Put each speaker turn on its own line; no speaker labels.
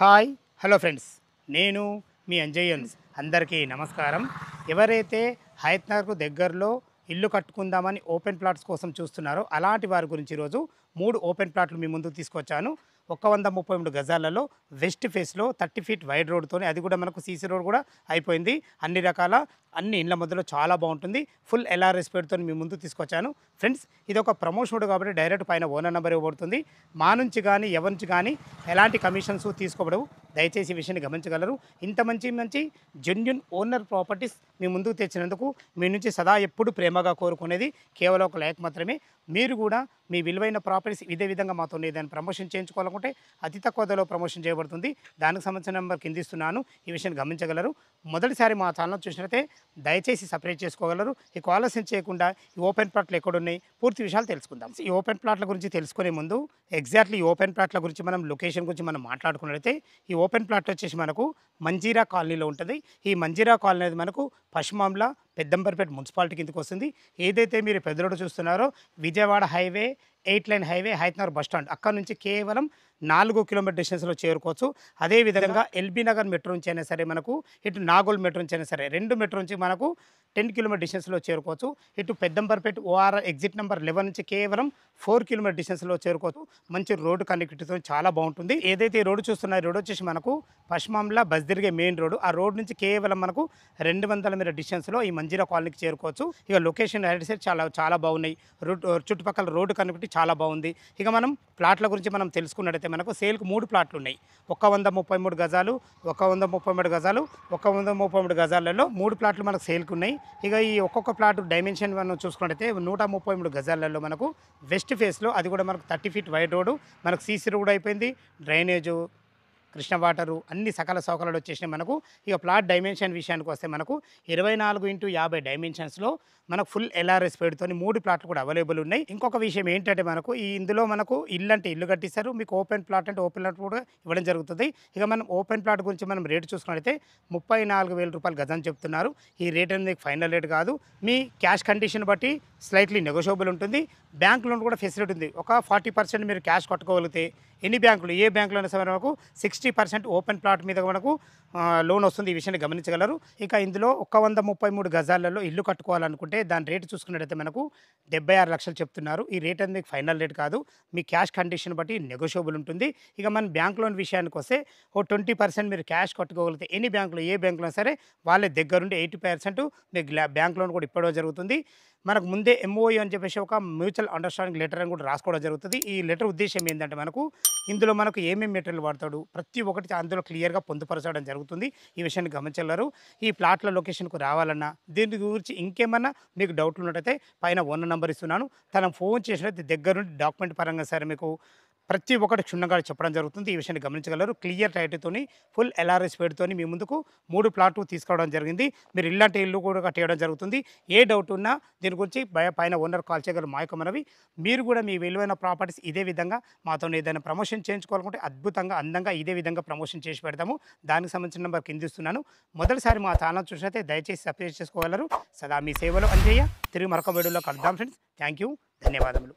Hi hello friends, నేను మీ అంజయ్యన్స్. అందరికీ నమస్కారం. ఎవరైతే హయత్నగర్కు దగ్గరలో ఇల్లు కట్టుకుందామని ఓపెన్ ప్లాట్స్ కోసం చూస్తున్నారో అలాంటి వారి గురించి ఈరోజు 3 ఓపెన్ ప్లాట్లు మీ ముందుకు తీసుకొచ్చాను. 133 గజాలలో వెస్ట్ ఫేస్లో 30 ఫీట్ వైడ్ రోడ్తోనే, అది కూడా మనకు సీసీ రోడ్ కూడా అయిపోయింది. అన్ని ఇండ్ల మధ్యలో చాలా బాగుంటుంది. ఫుల్ ఎల్ఆర్ఎస్ పేరుతో మీ ముందుకు తీసుకొచ్చాను. ఫ్రెండ్స్, ఇది ఒక ప్రమోషన్ కాబట్టి డైరెక్ట్ పైన ఓనర్ నెంబర్ ఇవ్వబడుతుంది. మా నుంచి కానీ ఎవరి నుంచి కానీ ఎలాంటి కమిషన్స్ తీసుకోబడవు. దయచేసి ఈ విషయాన్ని గమనించగలరు. ఇంత మంచి జెన్యున్ ఓనర్ ప్రాపర్టీస్ మీ ముందుకు తెచ్చినందుకు మీ నుంచి సదా ఎప్పుడు ప్రేమగా కోరుకునేది కేవలం ఒక లైక్ మాత్రమే. మీరు కూడా మీ విలువైన ప్రాపర్టీస్ ఇదే విధంగా మాతో ఏదైనా ప్రమోషన్ చేయించుకోవాలనుకుంటే అతి తక్కువ ధరలో ప్రమోషన్ చేయబడుతుంది. దానికి సంబంధించిన నెంబర్ కింద ఇస్తున్నాను. ఈ విషయాన్ని గమనించగలరు. మొదటిసారి మా ఛానల్ చూసినట్లయితే దయచేసి సపరేట్ చేసుకోగలరు. ఈ ఆలస్యం చేయకుండా ఈ ఓపెన్ ప్లాట్లు ఎక్కడున్నాయి పూర్తి విషయాలు తెలుసుకుందాం. ఈ ఓపెన్ ప్లాట్ల గురించి తెలుసుకునే ముందు ఎగ్జాక్ట్లీ ఈ ఓపెన్ ప్లాట్ల గురించి మనం లొకేషన్ గురించి మనం మాట్లాడుకున్నట్లయితే ఈ ఓపెన్ ప్లాట్ వచ్చేసి మనకు మంజీరా కాలనీలో ఉంటుంది. ఈ మంజీరా కాలనీ అనేది మనకు పశ్చిమాంల పెద్దంబర్పేట మున్సిపాలిటీ కిందకి వస్తుంది. ఏదైతే మీరు పెద్ద రోడ్డు చూస్తున్నారో Vijayawada highway 8 line highway Hayathnagar bus stand అక్కడ నుంచి కేవలం 4 కిలోమీటర్ డిస్టెన్స్లో చేరుకోవచ్చు. అదేవిధంగా ఎల్బీ నగర్ మెట్రో నుంచి అయినా సరే, మనకు ఇటు నాగోల్ మెట్రో నుంచి అయినా సరే, 2 మెట్రో నుంచి మనకు 10 కిలోమీటర్ డిస్టెన్స్లో చేరుకోవచ్చు. ఇటు పెద్దంబర్పేట ఓఆర్ ఎగ్జిట్ నెంబర్ 11 నుంచి కేవలం 4 కిలోమీటర్ డిస్టెన్స్లో చేరుకోవచ్చు. మంచి రోడ్డు కనెక్టివిటీతో చాలా బాగుంటుంది. ఏదైతే ఈ రోడ్డు చూస్తున్నారో, రోడ్ వచ్చేసి మనకు పశ్చిమాంల బస్ తిరిగే మెయిన్ రోడ్డు. ఆ రోడ్ నుంచి కేవలం మనకు 200 మీటర్ డిస్టెన్స్లో ఈ మంజీరా కాలనీకి చేరుకోవచ్చు. ఇక లొకేషన్ రైట్ సైడ్ చాలా బాగున్నాయి. చుట్టుపక్కల రోడ్డు కనెక్టివిటీ చాలా బాగుంది. ఇక మనం ప్లాట్ల గురించి మనం తెలుసుకున్నట్టయితే మనకు సేల్కు 3 ప్లాట్లు ఉన్నాయి. 133 గజాలు, 133 గజాలు, 133 గజాలలో 3 ప్లాట్లు మనకు సేల్కు ఉన్నాయి. ఇక ఈ ఒక్కొక్క ప్లాట్ డైమెన్షన్ మనం చూసుకున్నట్టయితే 133 గజాలలో మనకు వెస్ట్ ఫేస్లో, అది కూడా మనకు 30 ఫీట్ వైడ్ రోడ్డు, మనకు సీసీ రోడ్ అయిపోయింది, డ్రైనేజు, కృష్ణ వాటరు, అన్ని సకల సౌకర్యాలు వచ్చేసినాయి మనకు. ఇక ప్లాట్ డైమెన్షన్ విషయానికి వస్తే మనకు 24x50 డైమెన్షన్స్లో మనకు ఫుల్ ఎల్ఆర్ఎస్ పేరుతో 3 ప్లాట్లు కూడా అవైలబుల్ ఉన్నాయి. ఇంకొక విషయం ఏంటంటే మనకు ఇందులో మనకు ఇల్లు అంటే ఇల్లు కట్టిస్తారు, మీకు ఓపెన్ ప్లాట్ అంటే ఓపెన్ ప్లాట్ కూడా ఇవ్వడం జరుగుతుంది. ఇక మనం ఓపెన్ ప్లాట్ గురించి మనం రేటు చూసుకున్నట్లయితే 34,000 రూపాయలు గజం చెప్తున్నారు. ఈ రేట్ అనేది ఫైనల్ రేట్ కాదు. మీ క్యాష్ కండిషన్ బట్టి స్లైట్లీ నెగోషియబుల్ ఉంటుంది. బ్యాంక్ లోన్ కూడా ఫెసిలిటీ ఉంది. ఒక 40% మీరు క్యాష్ కట్టుకోగలిగితే ఎన్ని బ్యాంకులు, ఏ బ్యాంకులో అయినా సరే మనకు 60% ఓపెన్ ప్లాట్ మీద మనకు లోన్ వస్తుంది. ఈ విషయాన్ని గమనించగలరు. ఇక ఇందులో 133 గజాలలో ఇల్లు కట్టుకోవాలనుకుంటే దాని రేటు చూసుకున్నట్టయితే మనకు 76 లక్షలు చెప్తున్నారు. ఈ రేట్ అనేది ఫైనల్ రేట్ కాదు. మీ క్యాష్ కండిషన్ బట్టి నెగోషియబుల్ ఉంటుంది. ఇక మన బ్యాంక్ లోన్ విషయానికి వస్తే 20% మీరు క్యాష్ కట్టుకోగలిగితే ఎన్ని బ్యాంకులు, ఏ బ్యాంకులో సరే వాళ్ళ దగ్గరుండి 80% మీకు బ్యాంక్ లోన్ కూడా ఇప్పడం జరుగుతుంది. మనకు ముందే ఎంఓఈ అని చెప్పేసి ఒక మ్యూచువల్ అండర్స్టాండింగ్ లెటర్ అని కూడా రాసుకోవడం జరుగుతుంది. ఈ లెటర్ ఉద్దేశం ఏంటంటే ఇందులో మనకు ఏమేమి మెటీరియల్ వాడతాడు ప్రతి ఒక్కటి అందులో క్లియర్గా పొందుపరచడం జరుగుతుంది. ఈ విషయాన్ని గమనించగలరు. ఈ ప్లాట్ల లొకేషన్కు రావాలన్నా దీని గురించి ఇంకేమన్నా మీకు డౌట్లు ఉన్నట్టయితే పైన ఓనర్ నెంబర్ ఇస్తున్నాను. తనకు ఫోన్ చేసినట్టు దగ్గరుండి డాక్యుమెంట్ పరంగా సరే మీకు ప్రతి ఒక్కటి క్షుణ్ణంగా చెప్పడం జరుగుతుంది. ఈ విషయాన్ని గమనించగలరు. క్లియర్ టైటిల్తోని ఫుల్ ఎల్ఆర్ఎస్ పేరుతోని మీ ముందుకు 3 ప్లాట్లు తీసుకురావడం జరిగింది. మీరు ఇల్లంటే ఇల్లు కూడా కట్టేయడం జరుగుతుంది. ఏ డౌట్ ఉన్నా దీని గురించి పైన ఓనర్ కాల్ చేయగలరు. మా యొక్క మనవి, మీరు కూడా మీ విలువైన ప్రాపర్టీస్ ఇదే విధంగా మాతో ఏదైనా ప్రమోషన్ చేయించుకోవాలనుకుంటే అద్భుతంగా అందంగా ఇదే విధంగా ప్రమోషన్ చేసి పెడతాము. దానికి సంబంధించిన నెంబర్ కింద ఇస్తున్నాను. మొదటిసారి మా ఛానల్ చూసినట్లయితే దయచేసి సబ్స్క్రైబ్ చేసుకోగలరు. సదా మీ సేవలో అంజయ్య. తిరిగి మరొక వీడియోలో కలుద్దాం ఫ్రెండ్స్. థ్యాంక్ యూ, ధన్యవాదములు.